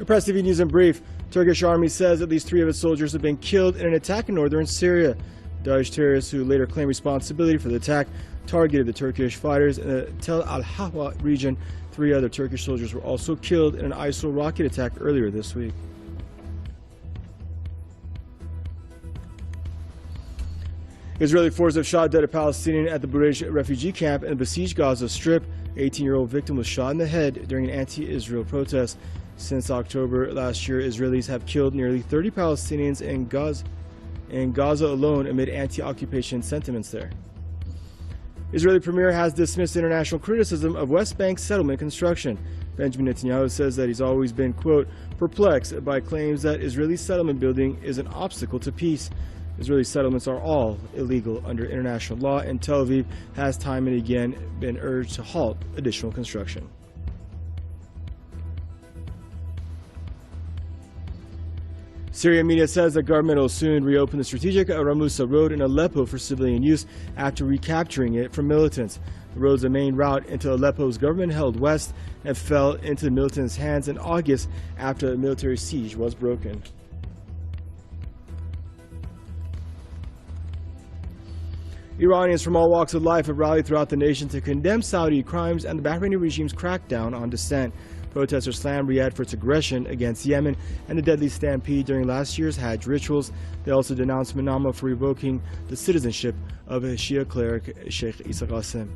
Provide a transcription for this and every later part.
Press TV News in brief. Turkish army says at least 3 of its soldiers have been killed in an attack in northern Syria. Daesh terrorists who later claimed responsibility for the attack targeted the Turkish fighters in the Tel al-Hawa region. 3 other Turkish soldiers were also killed in an ISIL rocket attack earlier this week. Israeli forces have shot dead a Palestinian at the Burej refugee camp in the besieged Gaza Strip. 18-year-old victim was shot in the head during an anti-Israel protest. Since October last year, Israelis have killed nearly 30 Palestinians in Gaza alone amid anti-occupation sentiments there. Israeli premier has dismissed international criticism of West Bank settlement construction. Benjamin Netanyahu says that he's always been, quote, perplexed by claims that Israeli settlement building is an obstacle to peace. Israeli settlements are all illegal under international law, and Tel Aviv has time and again been urged to halt additional construction. Syrian media says the government will soon reopen the strategic Ramusa road in Aleppo for civilian use after recapturing it from militants. The road is the main route into Aleppo's government-held west and fell into the militants' hands in August after a military siege was broken. Iranians from all walks of life have rallied throughout the nation to condemn Saudi crimes and the Bahraini regime's crackdown on dissent. Protesters slammed Riyadh for its aggression against Yemen and the deadly stampede during last year's Hajj rituals. They also denounced Manama for revoking the citizenship of a Shia cleric, Sheikh Isa Qasem.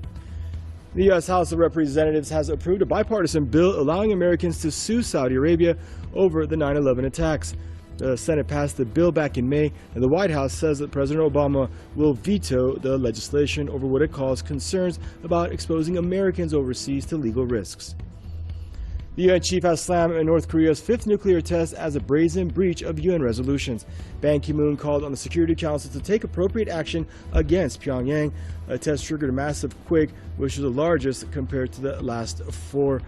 The U.S. House of Representatives has approved a bipartisan bill allowing Americans to sue Saudi Arabia over the 9/11 attacks. The Senate passed the bill back in May, and the White House says that President Obama will veto the legislation over what it calls concerns about exposing Americans overseas to legal risks. The UN chief has slammed North Korea's 5th nuclear test as a brazen breach of UN resolutions. Ban Ki-moon called on the Security Council to take appropriate action against Pyongyang. A test triggered a massive quake, which was the largest compared to the last 4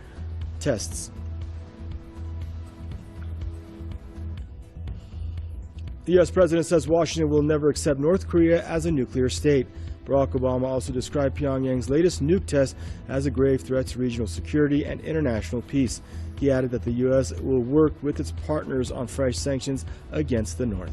tests. The U.S. president says Washington will never accept North Korea as a nuclear state. Barack Obama also described Pyongyang's latest nuke test as a grave threat to regional security and international peace. He added that the U.S. will work with its partners on fresh sanctions against the North.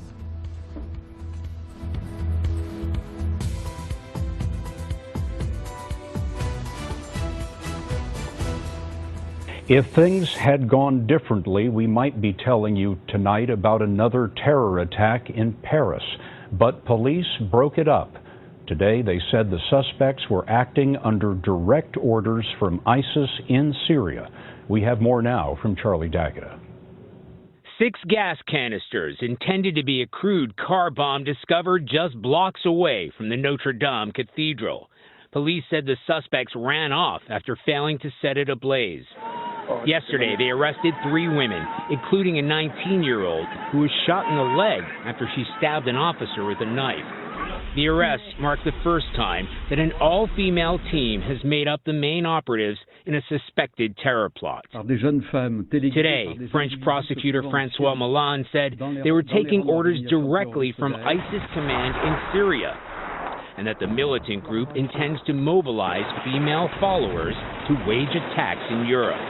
If things had gone differently, we might be telling you tonight about another terror attack in Paris. But police broke it up. Today, they said the suspects were acting under direct orders from ISIS in Syria. We have more now from Charlie Daggett. 6 gas canisters intended to be a crude car bomb discovered just blocks away from the Notre Dame Cathedral. Police said the suspects ran off after failing to set it ablaze. Yesterday, they arrested 3 women, including a 19-year-old who was shot in the leg after she stabbed an officer with a knife. The arrests mark the first time that an all-female team has made up the main operatives in a suspected terror plot. Today, French prosecutor François Milan said they were taking orders directly from ISIS command in Syria, and that the militant group intends to mobilize female followers to wage attacks in Europe.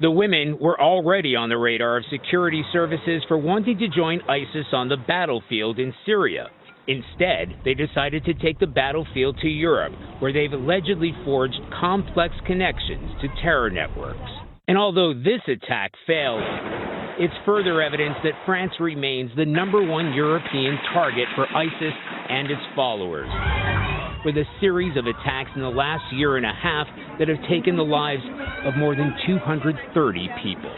The women were already on the radar of security services for wanting to join ISIS on the battlefield in Syria. Instead, they decided to take the battlefield to Europe, where they've allegedly forged complex connections to terror networks. And although this attack failed, it's further evidence that France remains the #1 European target for ISIS and its followers, with a series of attacks in the last year and a half that have taken the lives of more than 230 people.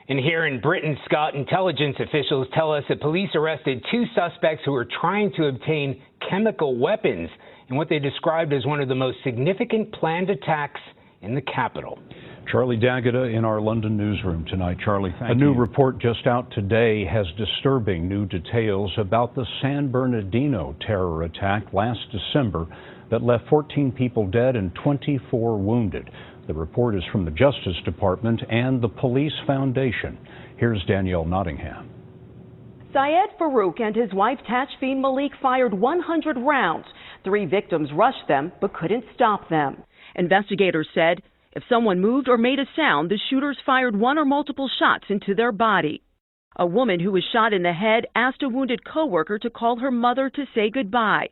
And here in Britain, Scott, intelligence officials tell us that police arrested 2 suspects who were trying to obtain chemical weapons in what they described as one of the most significant planned attacks in the capital. Charlie Daggett in our London newsroom tonight. Charlie, thank you. A new report just out today has disturbing new details about the San Bernardino terror attack last December that left 14 people dead and 24 wounded. The report is from the Justice Department and the Police Foundation. Here's Danielle Nottingham. Syed Farouk and his wife Tashfeen Malik fired 100 rounds. 3 victims rushed them but couldn't stop them. Investigators said If someone moved or made a sound, the shooters fired one or multiple shots into their body. A woman who was shot in the head asked a wounded coworker to call her mother to say goodbye.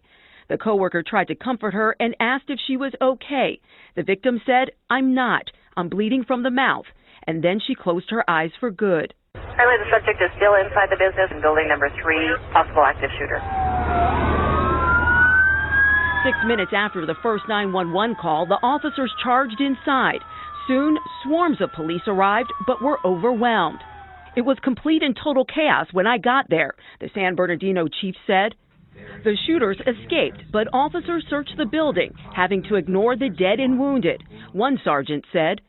The coworker tried to comfort her and asked if she was okay. The victim said, "I'm not. I'm bleeding from the mouth." And then she closed her eyes for good. Currently, the subject is still inside the business in building number 3, possible active shooter. 6 minutes after the first 911 call, the officers charged inside. Soon, swarms of police arrived, but were overwhelmed. It was complete and total chaos when I got there, the San Bernardino chief said. The shooters escaped, but officers searched the building, having to ignore the dead and wounded. One sergeant said,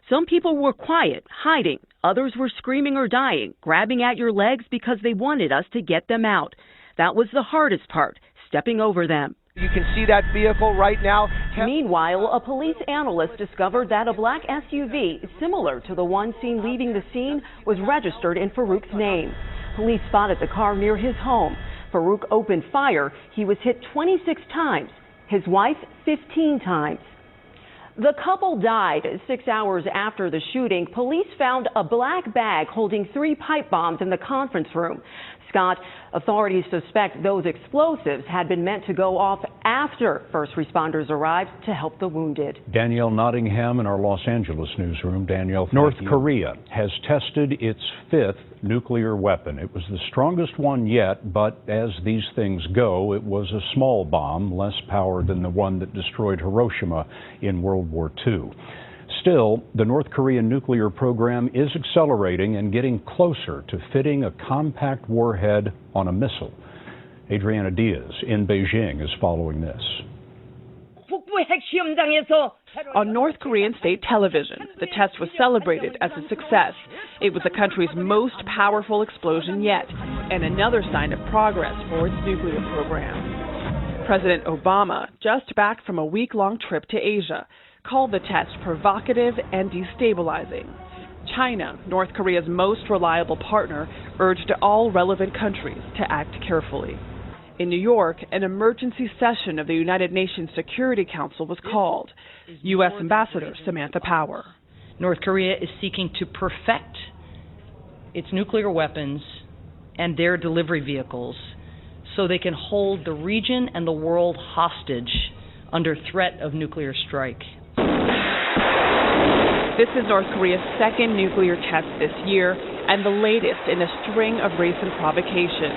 "Some people were quiet, hiding. Others were screaming or dying, grabbing at your legs because they wanted us to get them out. That was the hardest part, stepping over them." You can see that vehicle right now. Meanwhile, a police analyst discovered that a black SUV, similar to the one seen leaving the scene, was registered in Farouk's name. Police spotted the car near his home. Farouk opened fire. He was hit 26 times. His wife, 15 times. The couple died 6 hours after the shooting. Police found a black bag holding 3 pipe bombs in the conference room. Scott, authorities suspect those explosives had been meant to go off after first responders arrived to help the wounded. Danielle Nottingham in our Los Angeles newsroom. Danielle, North Korea has tested its 5th nuclear weapon. It was the strongest one yet, but as these things go, it was a small bomb, less power than the one that destroyed Hiroshima in World War II. Still, the North Korean nuclear program is accelerating and getting closer to fitting a compact warhead on a missile. Adriana Diaz in Beijing is following this. On North Korean state television, the test was celebrated as a success. It was the country's most powerful explosion yet, and another sign of progress for its nuclear program. President Obama, just back from a week-long trip to Asia, called the test provocative and destabilizing. China, North Korea's most reliable partner, urged all relevant countries to act carefully. In New York, an emergency session of the United Nations Security Council was called. U.S. Ambassador Samantha Power. North Korea is seeking to perfect its nuclear weapons and their delivery vehicles so they can hold the region and the world hostage under threat of nuclear strike. This is North Korea's second nuclear test this year and the latest in a string of recent provocations.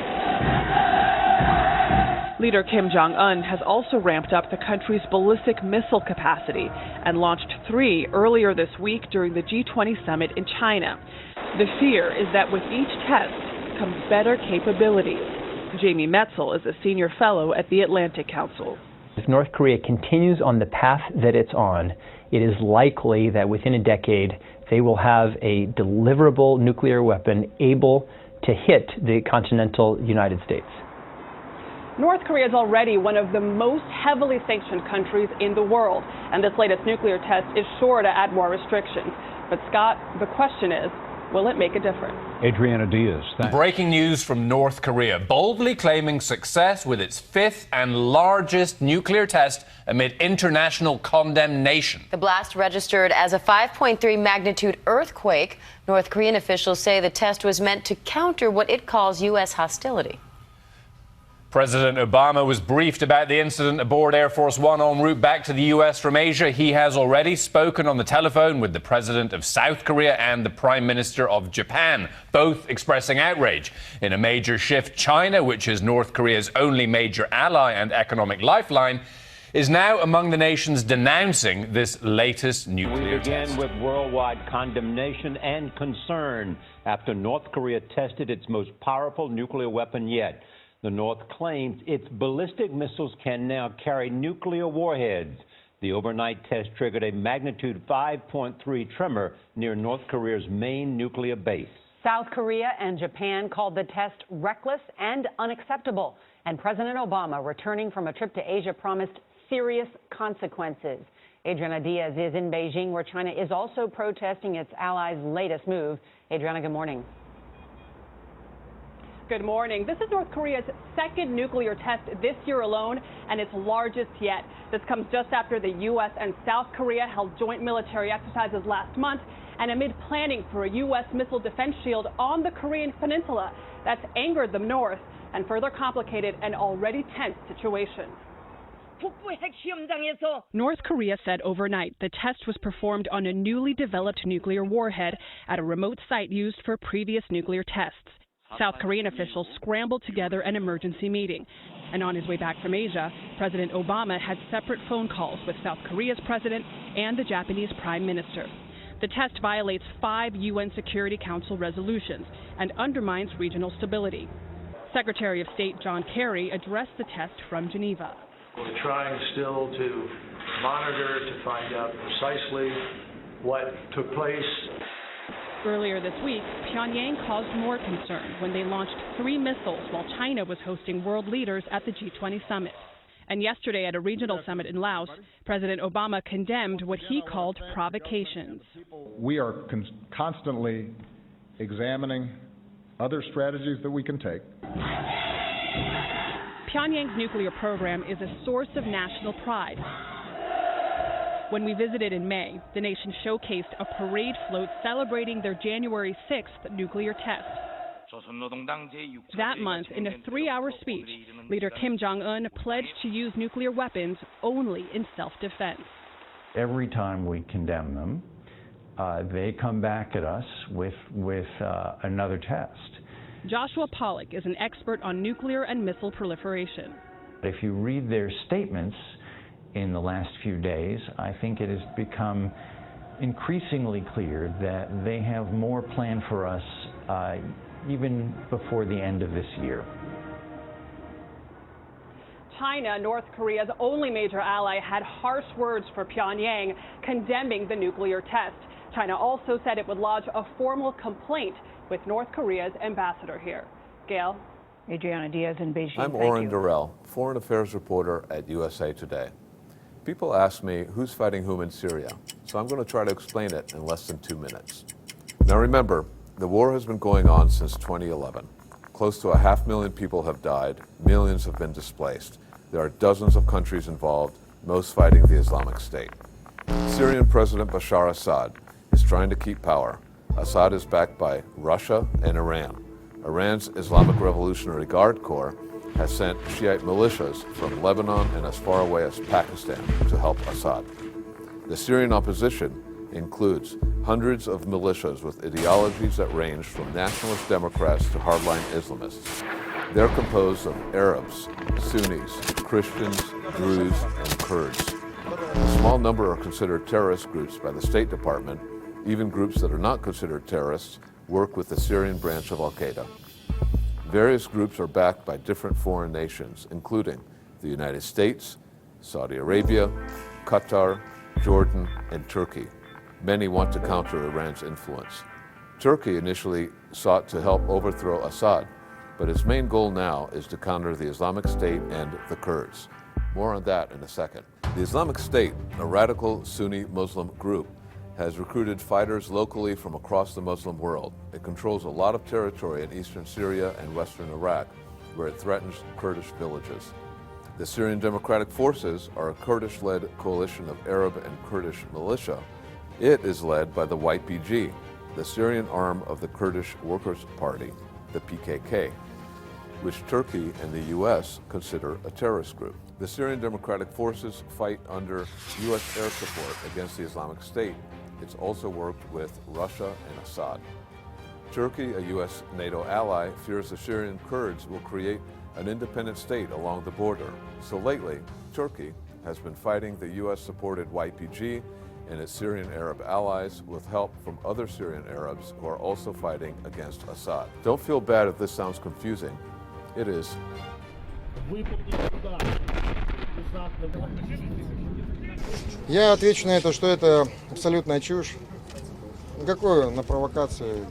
Leader Kim Jong-un has also ramped up the country's ballistic missile capacity and launched 3 earlier this week during the G20 summit in China. The fear is that with each test comes better capabilities. Jamie Metzel is a senior fellow at the Atlantic Council. If North Korea continues on the path that it's on, it is likely that within a decade they will have a deliverable nuclear weapon able to hit the continental United States. North Korea is already one of the most heavily sanctioned countries in the world, and this latest nuclear test is sure to add more restrictions. But Scott, the question is, will it make a difference? Adriana Diaz, thanks. Breaking news from North Korea, boldly claiming success with its 5th and largest nuclear test amid international condemnation. The blast registered as a 5.3 magnitude earthquake. North Korean officials say the test was meant to counter what it calls U.S. hostility. President Obama was briefed about the incident aboard Air Force One en route back to the U.S. from Asia. He has already spoken on the telephone with the president of South Korea and the prime minister of Japan, both expressing outrage. In a major shift, China, which is North Korea's only major ally and economic lifeline, is now among the nations denouncing this latest nuclear test. We begin with worldwide condemnation and concern after North Korea tested its most powerful nuclear weapon yet. The North claims its ballistic missiles can now carry nuclear warheads. The overnight test triggered a magnitude 5.3 tremor near North Korea's main nuclear base. South Korea and Japan called the test reckless and unacceptable. And President Obama, returning from a trip to Asia, promised serious consequences. Adriana Diaz is in Beijing, where China is also protesting its allies' latest move. Adriana, good morning. Good morning. This is North Korea's second nuclear test this year alone, and its largest yet. This comes just after the U.S. and South Korea held joint military exercises last month, and amid planning for a U.S. missile defense shield on the Korean peninsula. That's angered the North and further complicated an already tense situation. North Korea said overnight the test was performed on a newly developed nuclear warhead at a remote site used for previous nuclear tests. South Korean officials scrambled together an emergency meeting. And on his way back from Asia, President Obama had separate phone calls with South Korea's president and the Japanese prime minister. The test violates 5 UN Security Council resolutions and undermines regional stability. Secretary of State John Kerry addressed the test from Geneva. We're trying still to monitor to find out precisely what took place. Earlier this week, Pyongyang caused more concern when they launched 3 missiles while China was hosting world leaders at the G20 summit. And yesterday at a regional summit in Laos, President Obama condemned what he called provocations. We are constantly examining other strategies that we can take. Pyongyang's nuclear program is a source of national pride. When we visited in May, the nation showcased a parade float celebrating their January 6th nuclear test. That month, in a 3-hour speech, leader Kim Jong-un pledged to use nuclear weapons only in self-defense. Every time we condemn them, they come back at us with another test. Joshua Pollack is an expert on nuclear and missile proliferation. If you read their statements in the last few days, I think it has become increasingly clear that they have more planned for us even before the end of this year. China, North Korea's only major ally, had harsh words for Pyongyang, condemning the nuclear test. China also said it would lodge a formal complaint with North Korea's ambassador here. Gail? Adriana Diaz in Beijing. I'm Oren Durrell, foreign affairs reporter at USA Today. People ask me who's fighting whom in Syria, so I'm going to try to explain it in less than 2 minutes. Now remember, the war has been going on since 2011. Close to 500,000 people have died, millions have been displaced. There are dozens of countries involved, most fighting the Islamic State. Syrian President Bashar Assad is trying to keep power. Assad is backed by Russia and Iran. Iran's Islamic Revolutionary Guard Corps has sent Shiite militias from Lebanon and as far away as Pakistan to help Assad. The Syrian opposition includes hundreds of militias with ideologies that range from nationalist Democrats to hardline Islamists. They're composed of Arabs, Sunnis, Christians, Druze, and Kurds. A small number are considered terrorist groups by the State Department. Even groups that are not considered terrorists work with the Syrian branch of Al-Qaeda. Various groups are backed by different foreign nations, including the United States, Saudi Arabia, Qatar, Jordan, and Turkey. Many want to counter Iran's influence. Turkey initially sought to help overthrow Assad, but its main goal now is to counter the Islamic State and the Kurds. More on that in a second. The Islamic State, a radical Sunni Muslim group, has recruited fighters locally from across the Muslim world. It controls a lot of territory in eastern Syria and western Iraq, where it threatens Kurdish villages. The Syrian Democratic Forces are a Kurdish-led coalition of Arab and Kurdish militia. It is led by the YPG, the Syrian arm of the Kurdish Workers' Party, the PKK, which Turkey and the U.S. consider a terrorist group. The Syrian Democratic Forces fight under U.S. air support against the Islamic State. It's also worked with Russia and Assad. Turkey, a U.S. NATO ally, fears the Syrian Kurds will create an independent state along the border. So lately, Turkey has been fighting the U.S.-supported YPG and its Syrian Arab allies with help from other Syrian Arabs who are also fighting against Assad. Don't feel bad if this sounds confusing. It is. Я отвечу на это, что это абсолютная чушь. Никакой на провокацию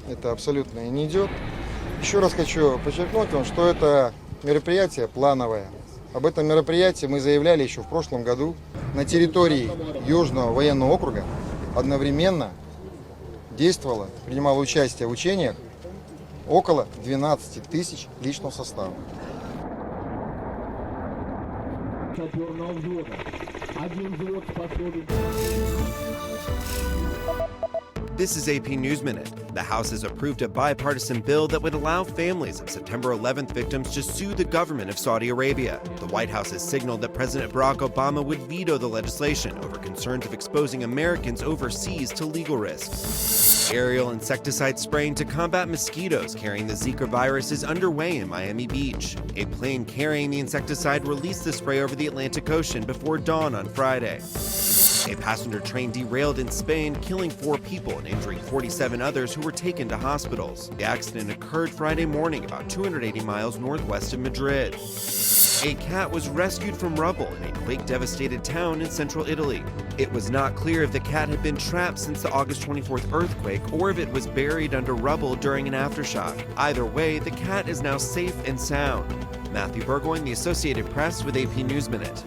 это абсолютно не идет. Еще раз хочу подчеркнуть вам, что это мероприятие плановое. Об этом мероприятии мы заявляли еще в прошлом году. На территории Южного военного округа одновременно действовало, принимало участие в учениях около 12 тысяч личного состава. This is AP News Minute. The House has approved a bipartisan bill that would allow families of September 11th victims to sue the government of Saudi Arabia. The White House has signaled that President Barack Obama would veto the legislation over concerns of exposing Americans overseas to legal risks. Aerial insecticide spraying to combat mosquitoes carrying the Zika virus is underway in Miami Beach. A plane carrying the insecticide released the spray over the Atlantic Ocean before dawn on Friday. A passenger train derailed in Spain, killing 4 people and injuring 47 others who were taken to hospitals. The accident occurred Friday morning about 280 miles northwest of Madrid. A cat was rescued from rubble in a quake-devastated town in central Italy. It was not clear if the cat had been trapped since the August 24th earthquake or if it was buried under rubble during an aftershock. Either way, the cat is now safe and sound. Matthew Burgoyne, The Associated Press with AP News Minute.